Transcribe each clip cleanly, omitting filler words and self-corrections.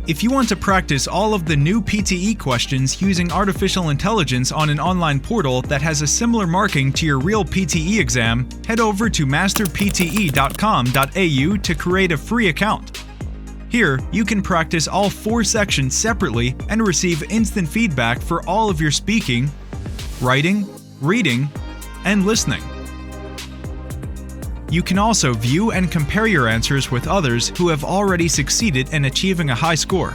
If you want to practice all of the new PTE questions using artificial intelligence on an online portal that has a similar marking to your real PTE exam, head over to masterpte.com.au to create a free account. Here, you can practice all 4 sections separately and receive instant feedback for all of your speaking, writing, reading, and listening. You can also view and compare your answers with others who have already succeeded in achieving a high score.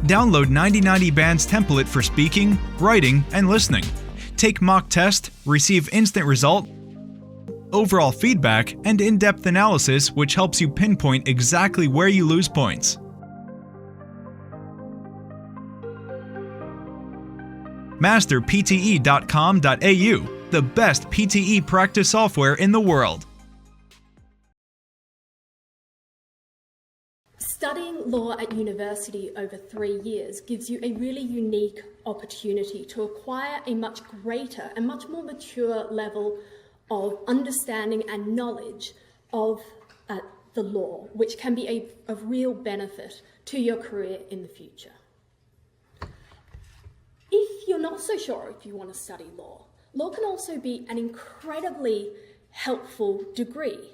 Download 9090 Band's template for speaking, writing, and listening. Take mock test, receive instant result, overall feedback, and in-depth analysis which helps you pinpoint exactly where you lose points. masterpte.com.au, the best PTE practice software in the world. Studying law at university over 3 years gives you a really unique opportunity to acquire a much greater and much more mature level of understanding and knowledge of the law, which can be of real benefit to your career in the future. If you're not so sure if you want to study law, law can also be an incredibly helpful degree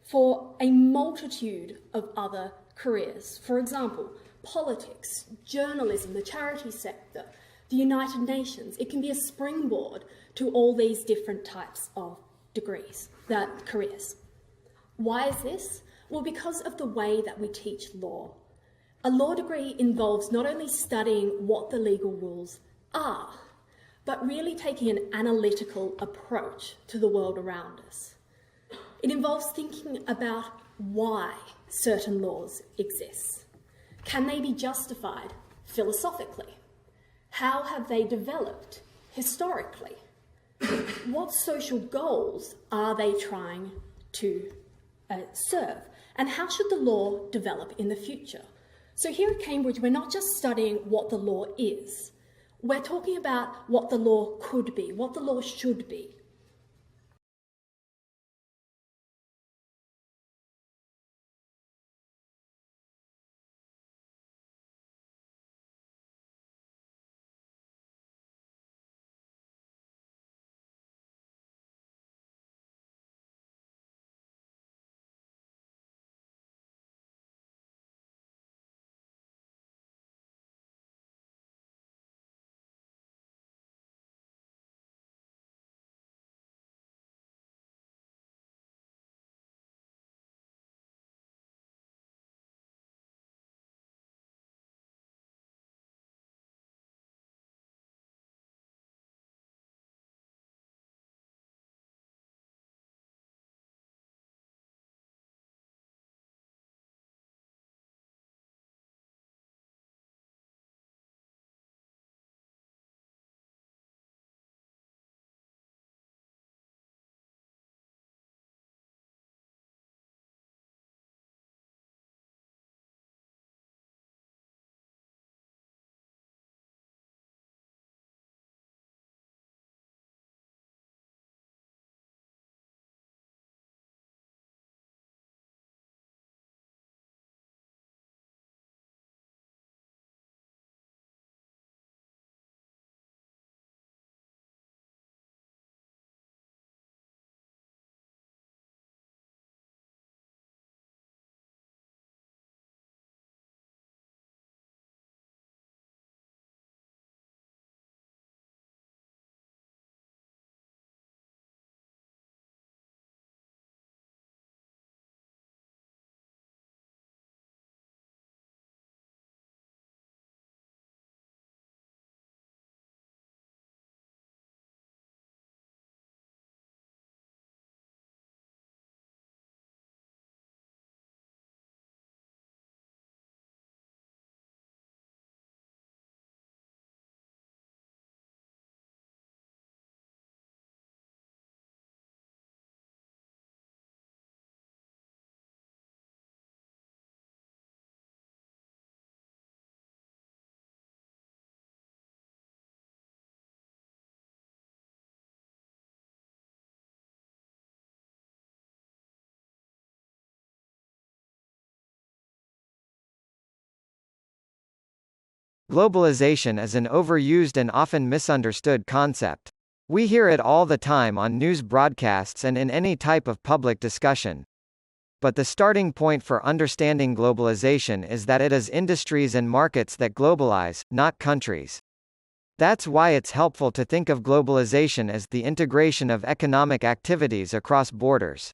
for a multitude of other careers. For example, politics, journalism, the charity sector, the United Nations. It can be a springboard to all these different types of careers. Why is this? Well, because of the way that we teach law. A law degree involves not only studying what the legal rules are, but really taking an analytical approach to the world around us. It involves thinking about why certain laws exist. Can they be justified philosophically? How have they developed historically? What social goals are they trying to serve? And how should the law develop in the future? So here at Cambridge, we're not just studying what the law is. We're talking about what the law could be, what the law should be. Globalization is an overused and often misunderstood concept. We hear it all the time on news broadcasts and in any type of public discussion. But the starting point for understanding globalization is that it is industries and markets that globalize, not countries. That's why it's helpful to think of globalization as the integration of economic activities across borders.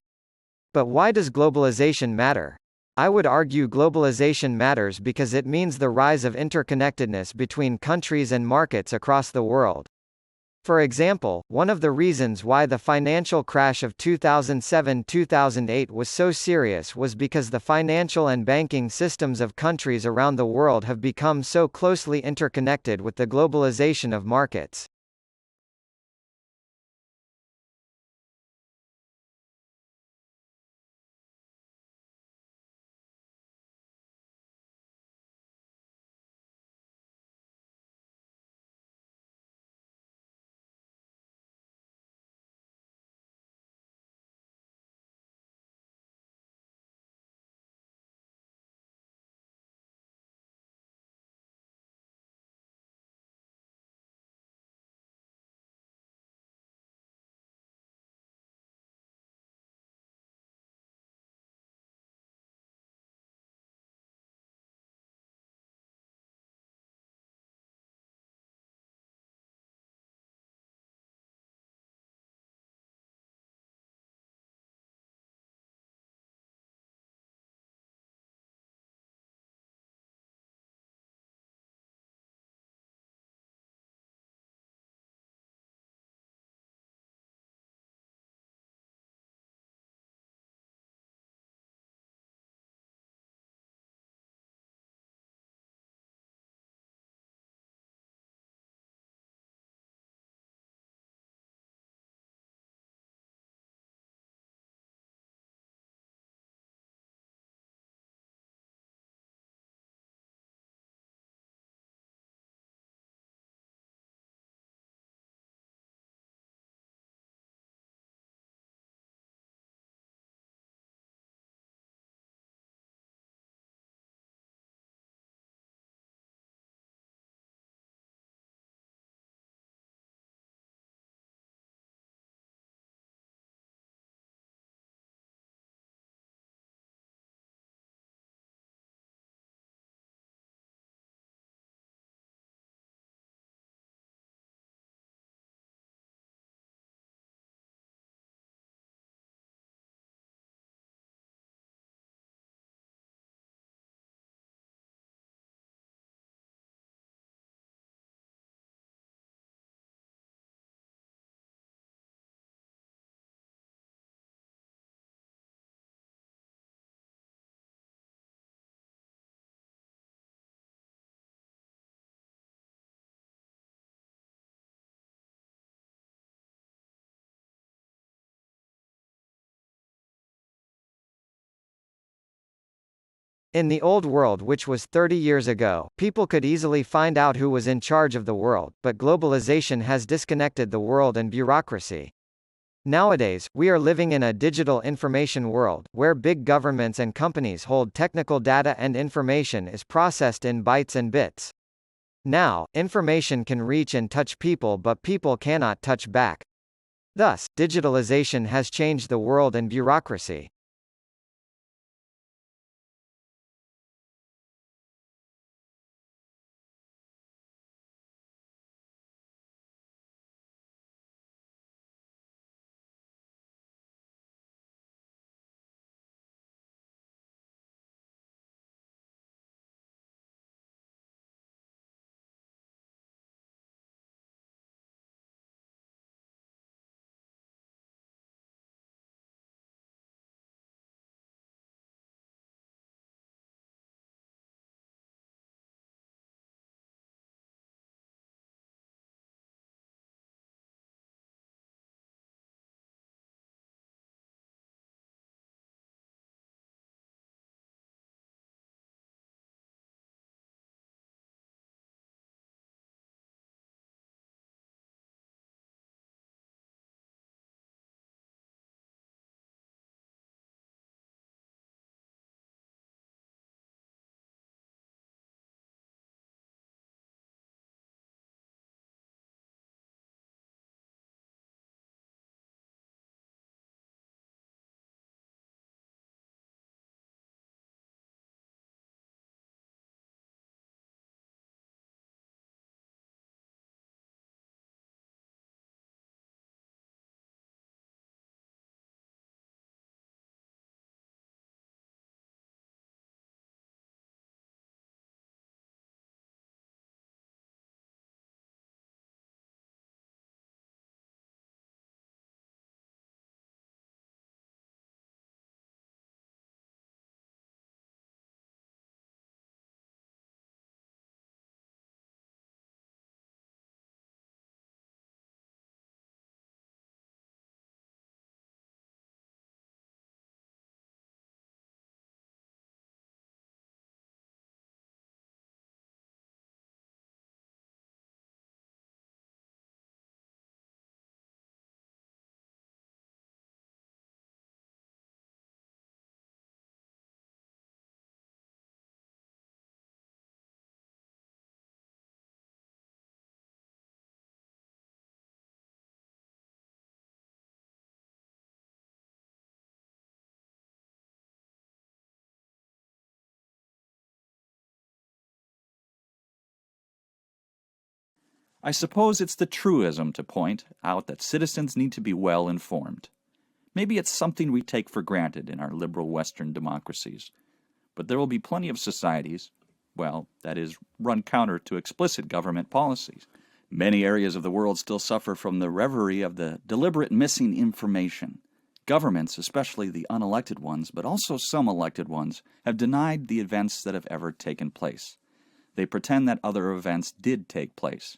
But why does globalization matter? I would argue globalization matters because it means the rise of interconnectedness between countries and markets across the world. For example, one of the reasons why the financial crash of 2007-2008 was so serious was because the financial and banking systems of countries around the world have become so closely interconnected with the globalization of markets. In the old world, which was 30 years ago, people could easily find out who was in charge of the world, but globalization has disconnected the world and bureaucracy. Nowadays, we are living in a digital information world, where big governments and companies hold technical data and information is processed in bytes and bits. Now, information can reach and touch people, but people cannot touch back. Thus, digitalization has changed the world and bureaucracy. I suppose it's the truism to point out that citizens need to be well informed. Maybe it's something we take for granted in our liberal Western democracies, but there will be plenty of societies, well, that is, run counter to explicit government policies. Many areas of the world still suffer from the reverie of the deliberate missing information. Governments, especially the unelected ones, but also some elected ones, have denied the events that have ever taken place. They pretend that other events did take place.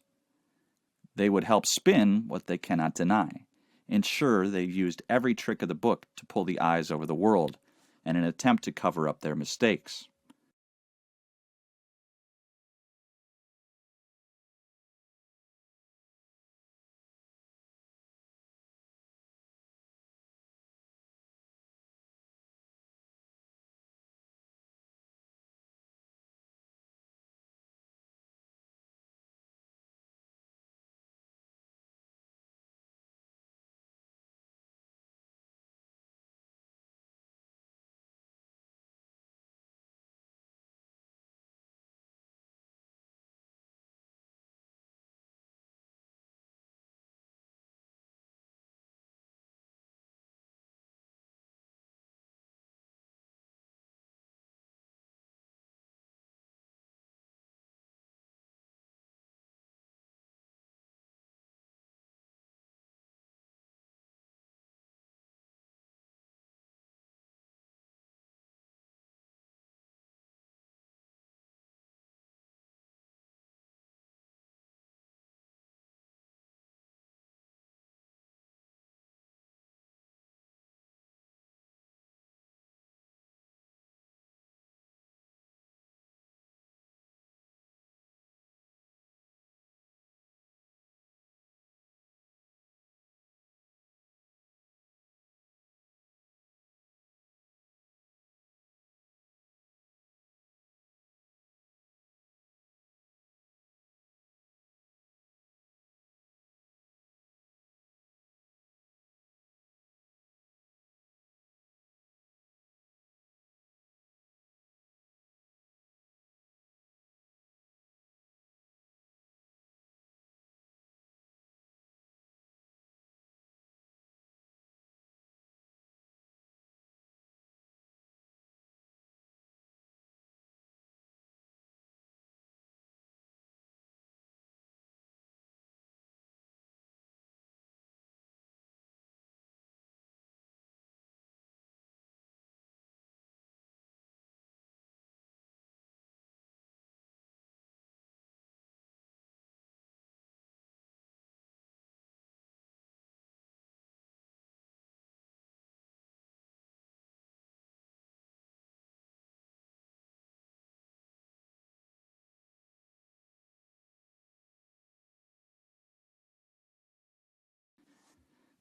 They would help spin what they cannot deny. Ensure they've used every trick of the book to pull the eyes over the world, in an attempt to cover up their mistakes.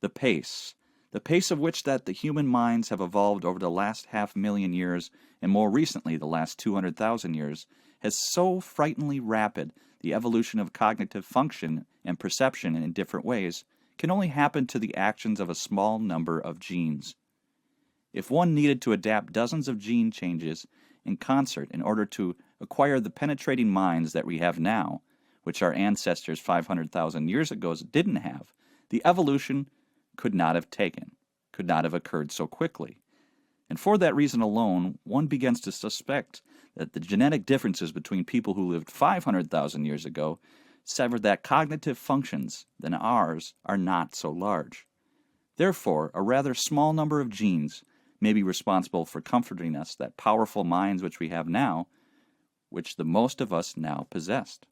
The pace. The pace of which that the human minds have evolved over the last 500,000 years, and more recently the last 200,000 years, has so frighteningly rapid the evolution of cognitive function and perception in different ways can only happen to the actions of a small number of genes. If one needed to adapt dozens of gene changes in concert in order to acquire the penetrating minds that we have now, which our ancestors 500,000 years ago didn't have, the evolution could not have occurred so quickly. And for that reason alone, one begins to suspect that the genetic differences between people who lived 500,000 years ago severed that cognitive functions than ours are not so large. Therefore, a rather small number of genes may be responsible for comforting us that powerful minds which we have now, which the most of us now possessed.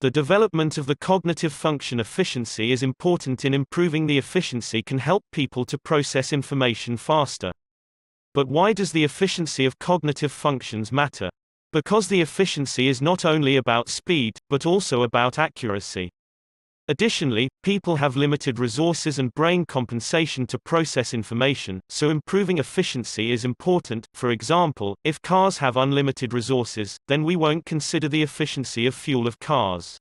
The development of the cognitive function efficiency is important in improving the efficiency can help people to process information faster. But why does the efficiency of cognitive functions matter? Because the efficiency is not only about speed, but also about accuracy. Additionally, people have limited resources and brain compensation to process information, so improving efficiency is important. For example, if cars have unlimited resources, then we won't consider the efficiency of fuel of cars.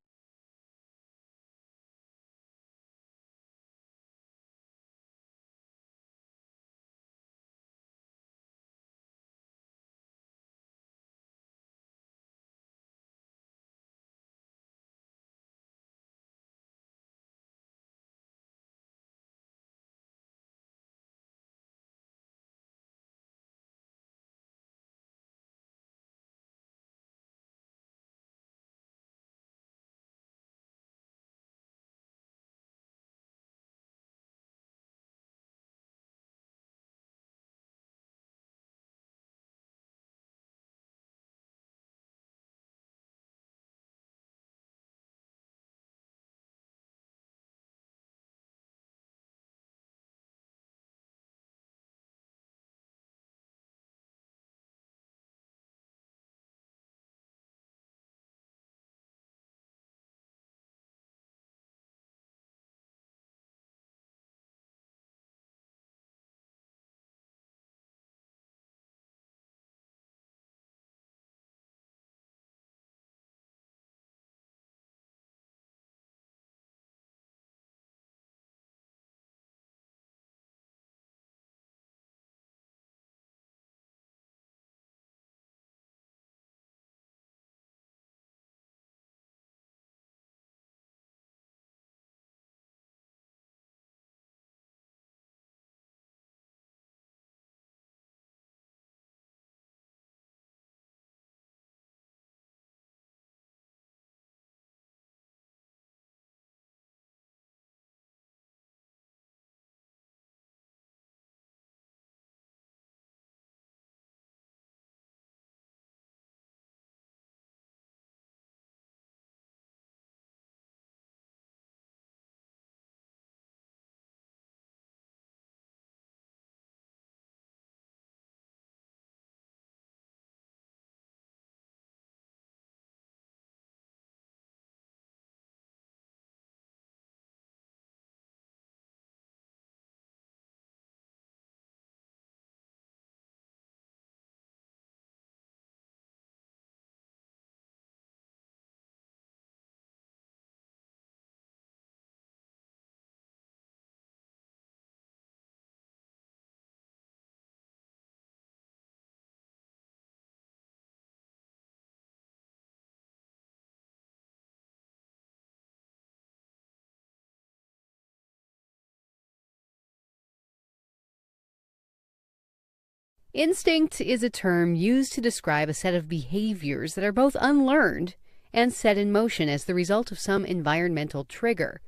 Instinct is a term used to describe a set of behaviors that are both unlearned and set in motion as the result of some environmental trigger.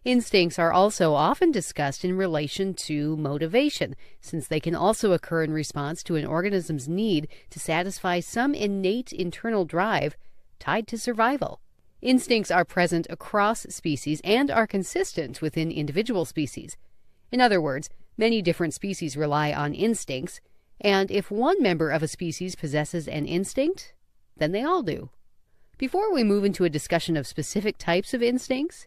Instincts are also often discussed in relation to motivation, since they can also occur in response to an organism's need to satisfy some innate internal drive tied to survival. Instincts are present across species and are consistent within individual species. In other words, many different species rely on instincts, and if one member of a species possesses an instinct, then they all do. Before we move into a discussion of specific types of instincts,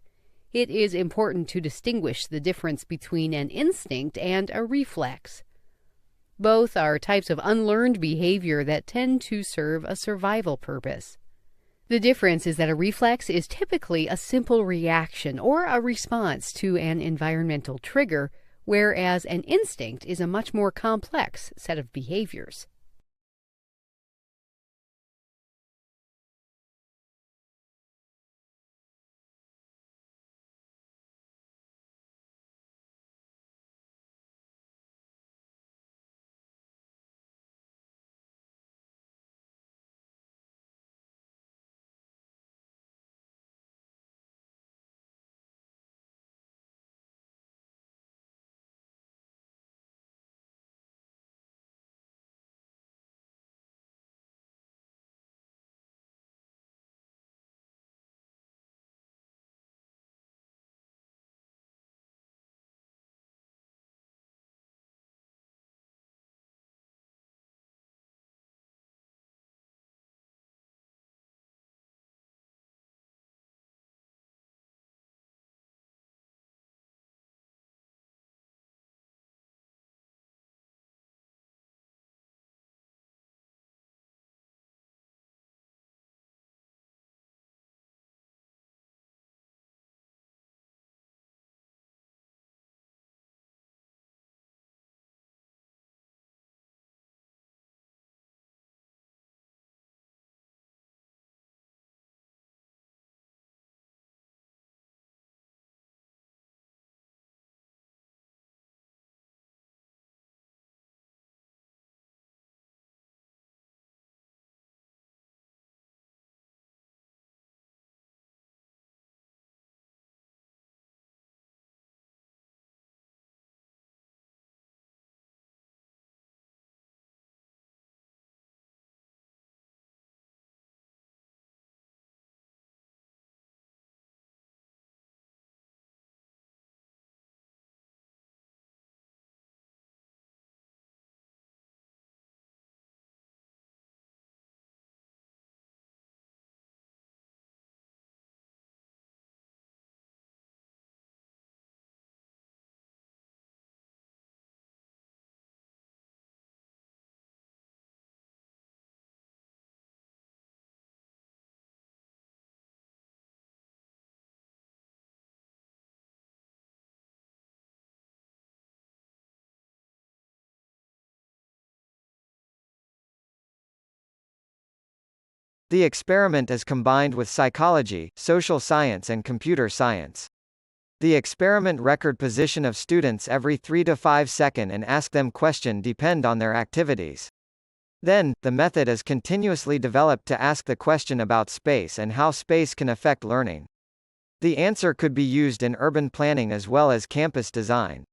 it is important to distinguish the difference between an instinct and a reflex. Both are types of unlearned behavior that tend to serve a survival purpose. The difference is that a reflex is typically a simple reaction or a response to an environmental trigger, whereas an instinct is a much more complex set of behaviors. The experiment is combined with psychology, social science and computer science. The experiment record position of students every 3 to 5 seconds and ask them question depend on their activities. Then, the method is continuously developed to ask the question about space and how space can affect learning. The answer could be used in urban planning as well as campus design.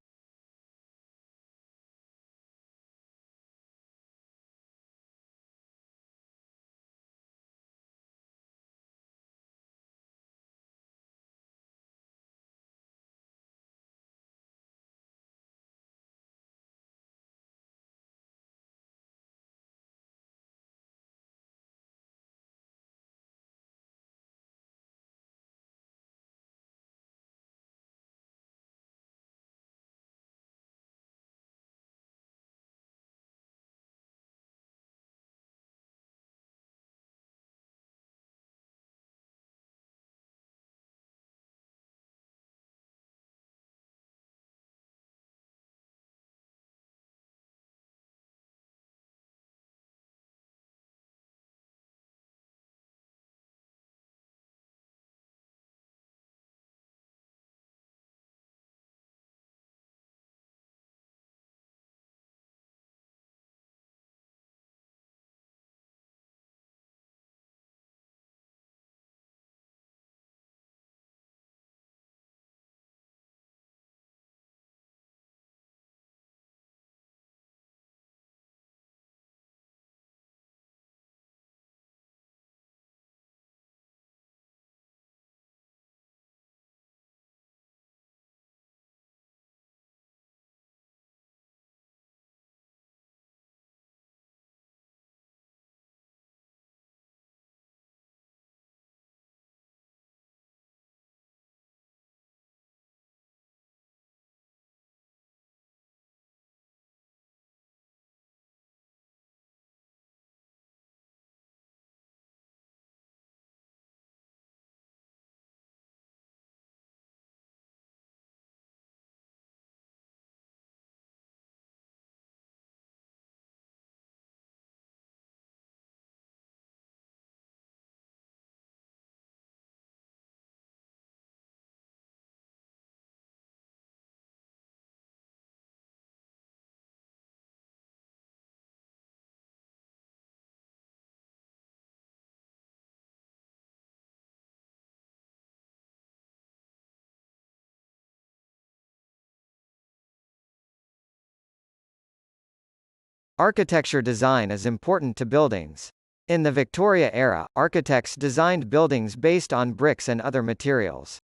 Architecture design is important to buildings. In the Victoria era, architects designed buildings based on bricks and other materials.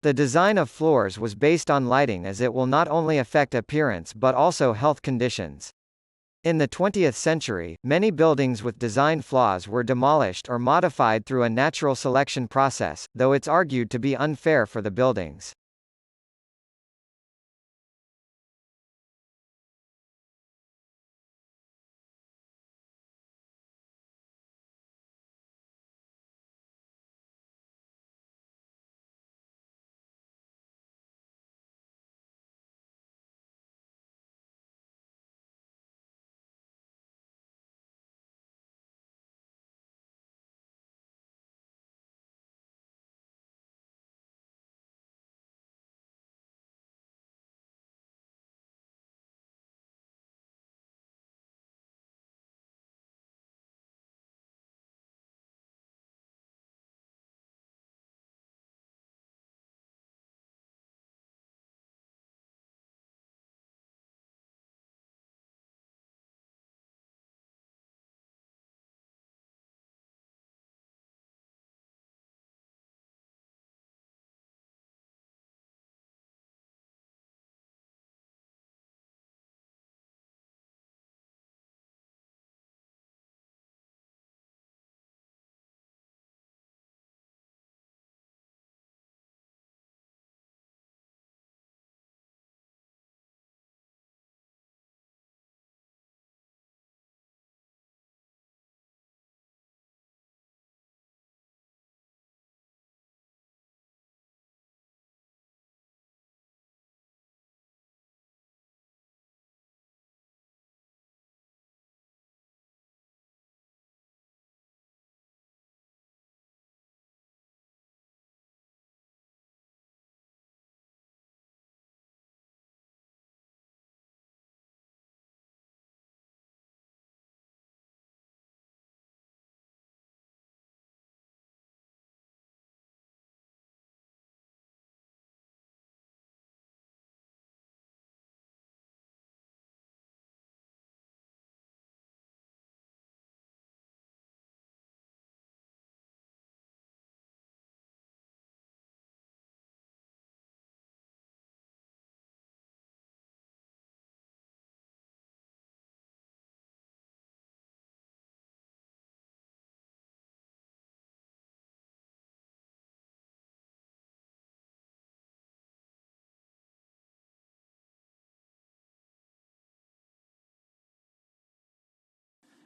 The design of floors was based on lighting as it will not only affect appearance but also health conditions. In the 20th century, many buildings with design flaws were demolished or modified through a natural selection process, though it's argued to be unfair for the buildings.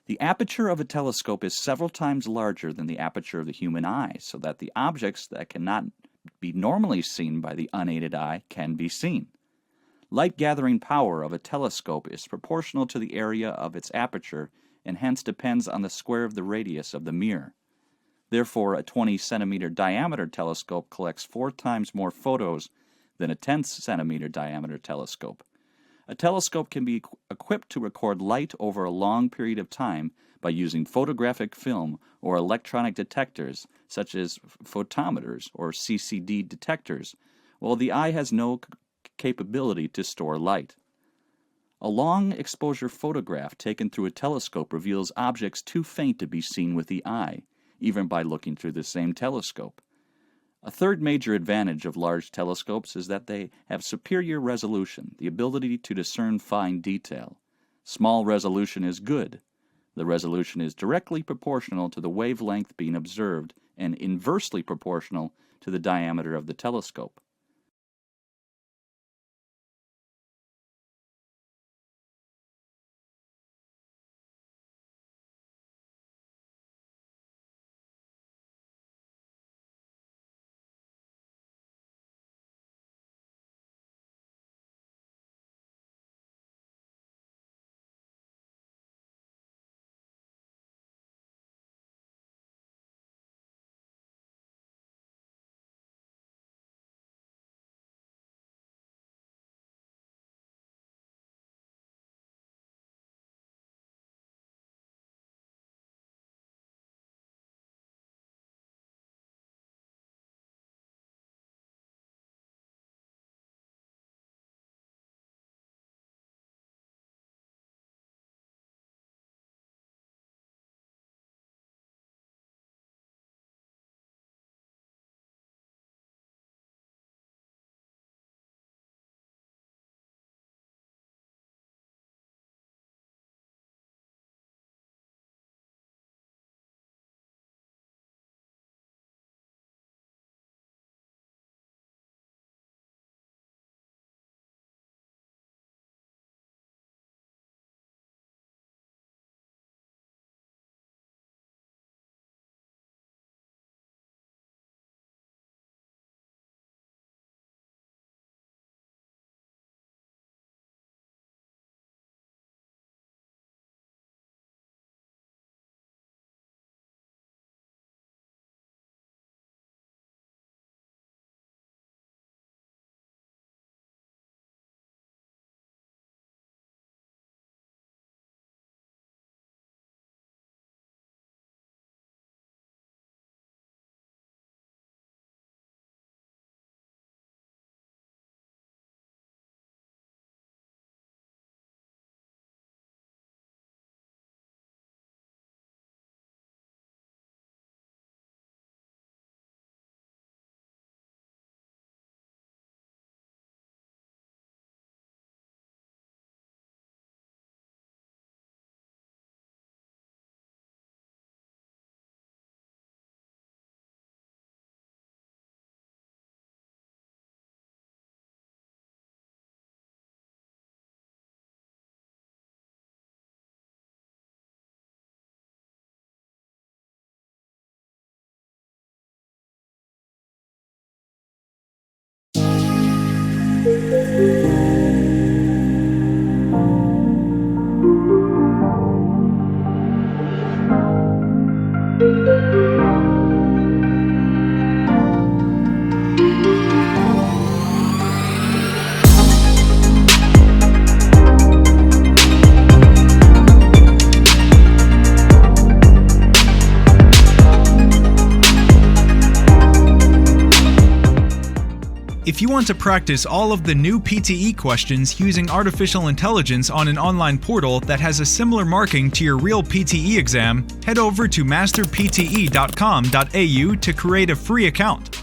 The aperture of a telescope is several times larger than the aperture of the human eye, so that the objects that cannot be normally seen by the unaided eye can be seen. Light-gathering power of a telescope is proportional to the area of its aperture and hence depends on the square of the radius of the mirror. Therefore, a 20-centimeter diameter telescope collects 4 times more photos than a 10-centimeter diameter telescope. A telescope can be equipped to record light over a long period of time by using photographic film or electronic detectors, such as photometers or CCD detectors, while the eye has no capability to store light. A long-exposure photograph taken through a telescope reveals objects too faint to be seen with the eye, even by looking through the same telescope. A third major advantage of large telescopes is that they have superior resolution, the ability to discern fine detail. Small resolution is good. The resolution is directly proportional to the wavelength being observed and inversely proportional to the diameter of the telescope. If you want to practice all of the new PTE questions using artificial intelligence on an online portal that has a similar marking to your real PTE exam, head over to masterpte.com.au to create a free account.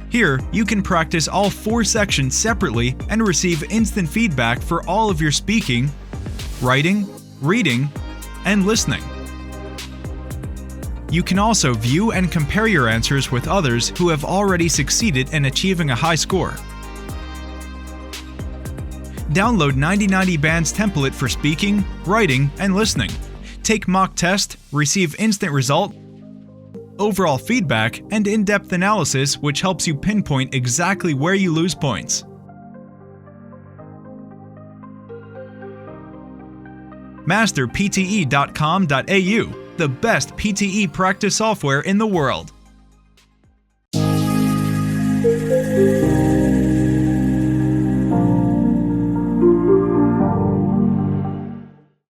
Here, you can practice all 4 sections separately and receive instant feedback for all of your speaking, writing, reading, and listening. You can also view and compare your answers with others who have already succeeded in achieving a high score. Download 9090 Band's template for speaking, writing, and listening. Take mock test, receive instant result, overall feedback, and in-depth analysis which helps you pinpoint exactly where you lose points. Master PTE.com.au, the best PTE practice software in the world.